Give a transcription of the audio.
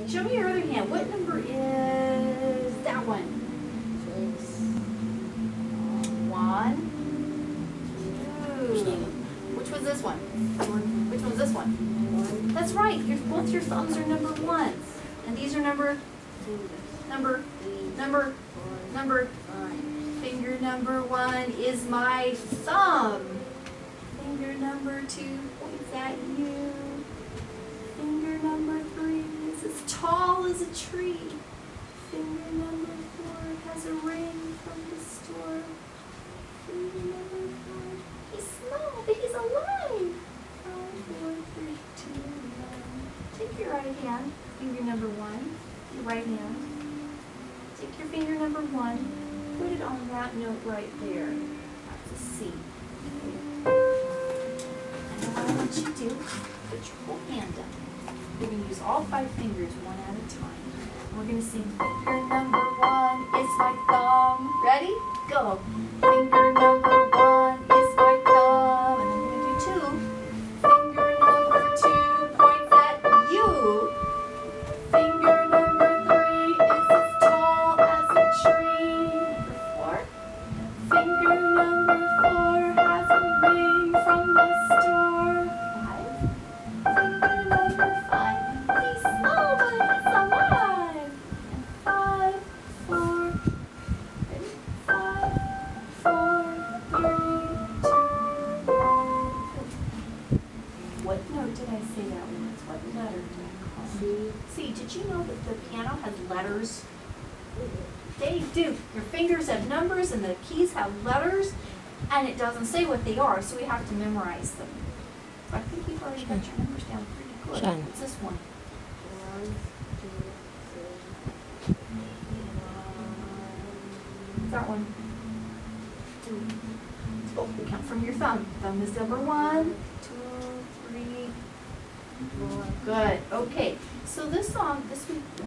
Show me your other hand. What number is that one? 1, 2. Which was this one? Which one's this one? That's right. Both your thumbs are number 1s. And these are number. Finger number 1 is my thumb. Finger number 2 points at you. Finger number 3 is as tall as a tree. Finger number 4 has a ring from the store. Finger number 5, he's small, but he's alive. 5, 4, 3, 2, 1. Take your right hand, finger number 1, your right hand. Take your finger number 1. Put it on that note right there. That's a C. And what I want you to do, put your whole hand up. We're going to use all 5 fingers one at a time. We're going to sing finger number 1 is my thumb. Ready? Go. Finger number 1 is my thumb. And I'm going to do 2. Finger number 2 points at you. Finger number 3 is as tall as a tree. Finger number 4 has a ring from the store. 5. Finger number 5, he's small but he's alive. And 5, 4, ready? 5, 4, 3, 2, 1. What note did I say that was? What letter did I call it? C. Did you know that the piano has letters? They do. Your fingers have numbers and the keys have letters, and it doesn't say what they are, so we have to memorize them. I think you've already got your numbers down pretty good. What's this one? 1, 2, 3. What's that one? 2. Oh, we count from your thumb. Thumb is number 1, 2, 3, 4. Good. Okay. So this song, this week.